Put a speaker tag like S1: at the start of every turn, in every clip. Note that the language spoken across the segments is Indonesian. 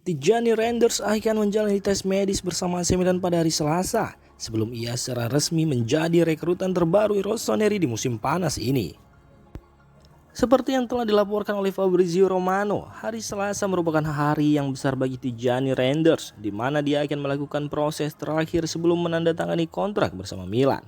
S1: Tijani Reinders akan menjalani tes medis bersama AC Milan pada hari Selasa sebelum ia secara resmi menjadi rekrutan terbaru Rossoneri di musim panas ini. Seperti yang telah dilaporkan oleh Fabrizio Romano, hari Selasa merupakan hari yang besar bagi Tijani Reinders, di mana dia akan melakukan proses terakhir sebelum menandatangani kontrak bersama Milan.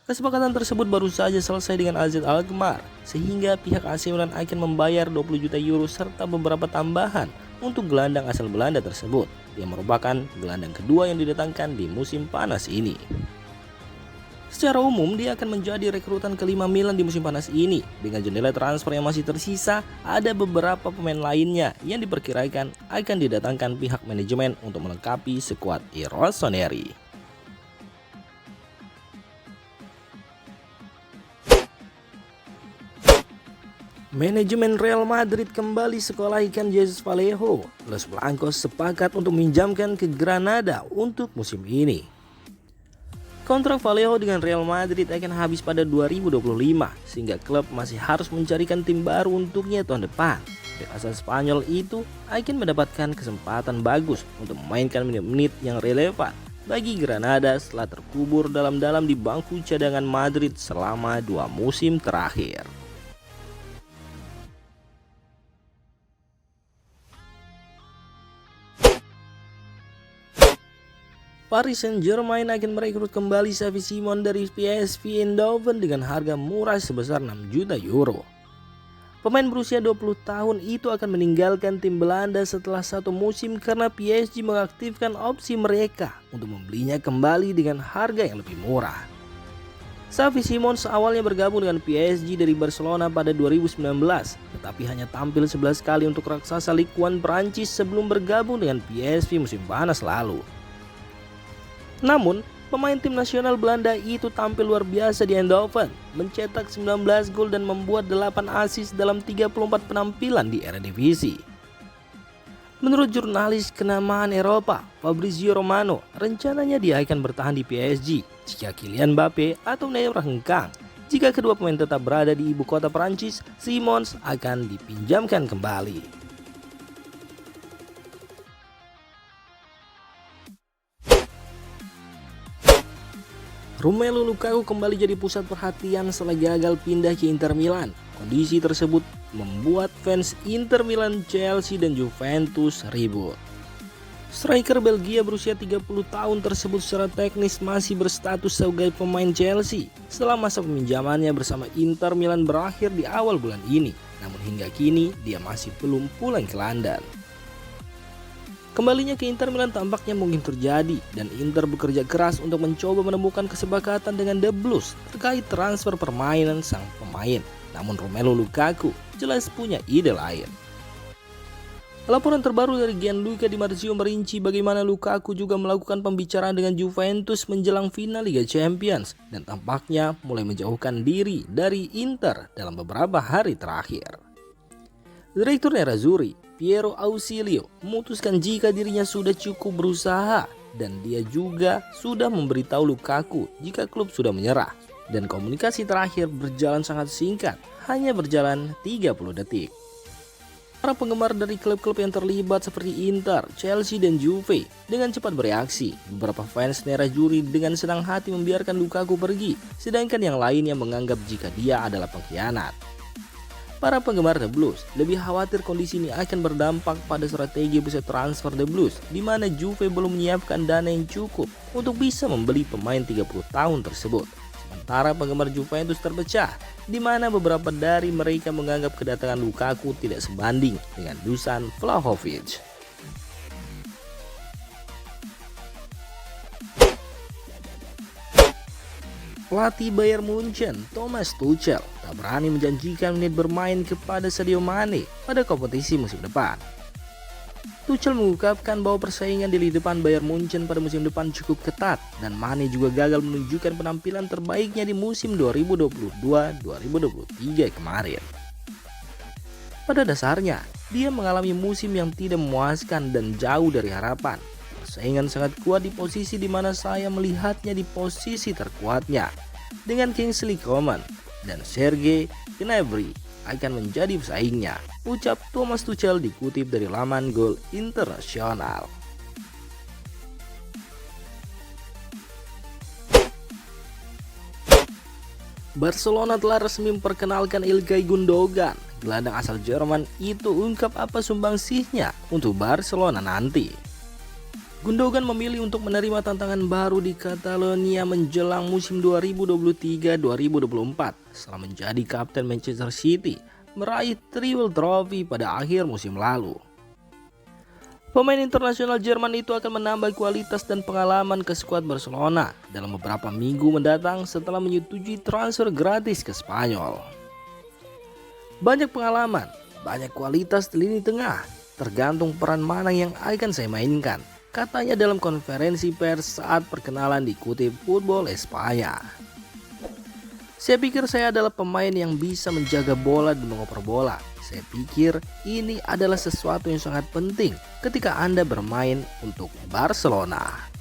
S1: Kesepakatan tersebut baru saja selesai dengan AZ Alkmaar, sehingga pihak AC Milan akan membayar 20 juta euro serta beberapa tambahan untuk gelandang asal Belanda tersebut, yang merupakan gelandang kedua yang didatangkan di musim panas ini. Secara umum, dia akan menjadi rekrutan kelima Milan di musim panas ini. Dengan jendela transfer yang masih tersisa, ada beberapa pemain lainnya yang diperkirakan akan didatangkan pihak manajemen untuk melengkapi skuad I Rossoneri. Manajemen Real Madrid kembali sekolahikan Jesus Vallejo. Los Blancos sepakat untuk meminjamkan ke Granada untuk musim ini. Kontrak Vallejo dengan Real Madrid akan habis pada 2025, sehingga klub masih harus mencarikan tim baru untuknya tahun depan. Bek asal Spanyol itu akan mendapatkan kesempatan bagus untuk memainkan menit-menit yang relevan bagi Granada setelah terkubur dalam-dalam di bangku cadangan Madrid selama 2 musim terakhir. Paris Saint-Germain akan merekrut kembali Xavi Simons dari PSV Eindhoven dengan harga murah sebesar 6 juta euro. Pemain berusia 20 tahun itu akan meninggalkan tim Belanda setelah 1 musim karena PSG mengaktifkan opsi mereka untuk membelinya kembali dengan harga yang lebih murah. Xavi Simons awalnya bergabung dengan PSG dari Barcelona pada 2019, tetapi hanya tampil 11 kali untuk raksasa Ligue 1 Prancis sebelum bergabung dengan PSV musim panas lalu. Namun, pemain tim nasional Belanda itu tampil luar biasa di Eindhoven, mencetak 19 gol dan membuat 8 assist dalam 34 penampilan di Eredivisie. Menurut jurnalis kenamaan Eropa, Fabrizio Romano, rencananya dia akan bertahan di PSG jika Kylian Mbappe atau Neymar hengkang. Jika kedua pemain tetap berada di ibu kota Prancis, Simons akan dipinjamkan kembali. Romelu Lukaku kembali jadi pusat perhatian setelah gagal pindah ke Inter Milan. Kondisi tersebut membuat fans Inter Milan, Chelsea, dan Juventus ribut. Striker Belgia berusia 30 tahun tersebut secara teknis masih berstatus sebagai pemain Chelsea setelah masa peminjamannya bersama Inter Milan berakhir di awal bulan ini. Namun hingga kini dia masih belum pulang ke London. Kembalinya ke Inter Milan tampaknya mungkin terjadi dan Inter bekerja keras untuk mencoba menemukan kesepakatan dengan The Blues terkait transfer permainan sang pemain. Namun Romelu Lukaku jelas punya ide lain. Laporan terbaru dari Gianluca Di Marzio merinci bagaimana Lukaku juga melakukan pembicaraan dengan Juventus menjelang final Liga Champions dan tampaknya mulai menjauhkan diri dari Inter dalam beberapa hari terakhir. Direktur Nerazzurri, Piero Ausilio, memutuskan jika dirinya sudah cukup berusaha dan dia juga sudah memberitahu Lukaku jika klub sudah menyerah. Dan komunikasi terakhir berjalan sangat singkat, hanya berjalan 30 detik. Para penggemar dari klub-klub yang terlibat seperti Inter, Chelsea, dan Juve dengan cepat bereaksi. Beberapa fans Nerazzurri dengan senang hati membiarkan Lukaku pergi, sedangkan yang lainnya menganggap jika dia adalah pengkhianat. Para penggemar The Blues lebih khawatir kondisi ini akan berdampak pada strategi bursa transfer The Blues, di mana Juve belum menyiapkan dana yang cukup untuk bisa membeli pemain 30 tahun tersebut. Sementara penggemar Juventus terpecah, di mana beberapa dari mereka menganggap kedatangan Lukaku tidak sebanding dengan Dusan Vlahovic. Pelatih Bayern Munchen, Thomas Tuchel, tak berani menjanjikan menit bermain kepada Sadio Mane pada kompetisi musim depan. Tuchel mengungkapkan bahwa persaingan di lini depan Bayern Munchen pada musim depan cukup ketat dan Mane juga gagal menunjukkan penampilan terbaiknya di musim 2022-2023 kemarin. Pada dasarnya, dia mengalami musim yang tidak memuaskan dan jauh dari harapan. Persaingan sangat kuat di posisi di mana saya melihatnya di posisi terkuatnya dengan Kingsley Coman dan Sergei Gnabry. akan menjadi pesaingnya, ucap Thomas Tuchel dikutip dari laman Goal Internasional. Barcelona telah resmi memperkenalkan Ilkay Gundogan. Gelandang asal Jerman itu ungkap apa sumbangsihnya untuk Barcelona nanti. Gundogan memilih untuk menerima tantangan baru di Catalonia menjelang musim 2023-2024 setelah menjadi kapten Manchester City, meraih treble trophy pada akhir musim lalu. Pemain internasional Jerman itu akan menambah kualitas dan pengalaman ke skuad Barcelona dalam beberapa minggu mendatang setelah menyetujui transfer gratis ke Spanyol. Banyak pengalaman, banyak kualitas di lini tengah, tergantung peran mana yang akan saya mainkan, katanya dalam konferensi pers saat perkenalan dikutip Football Espanya. Saya pikir saya adalah pemain yang bisa menjaga bola dan mengoper bola. Saya pikir ini adalah sesuatu yang sangat penting ketika Anda bermain untuk Barcelona.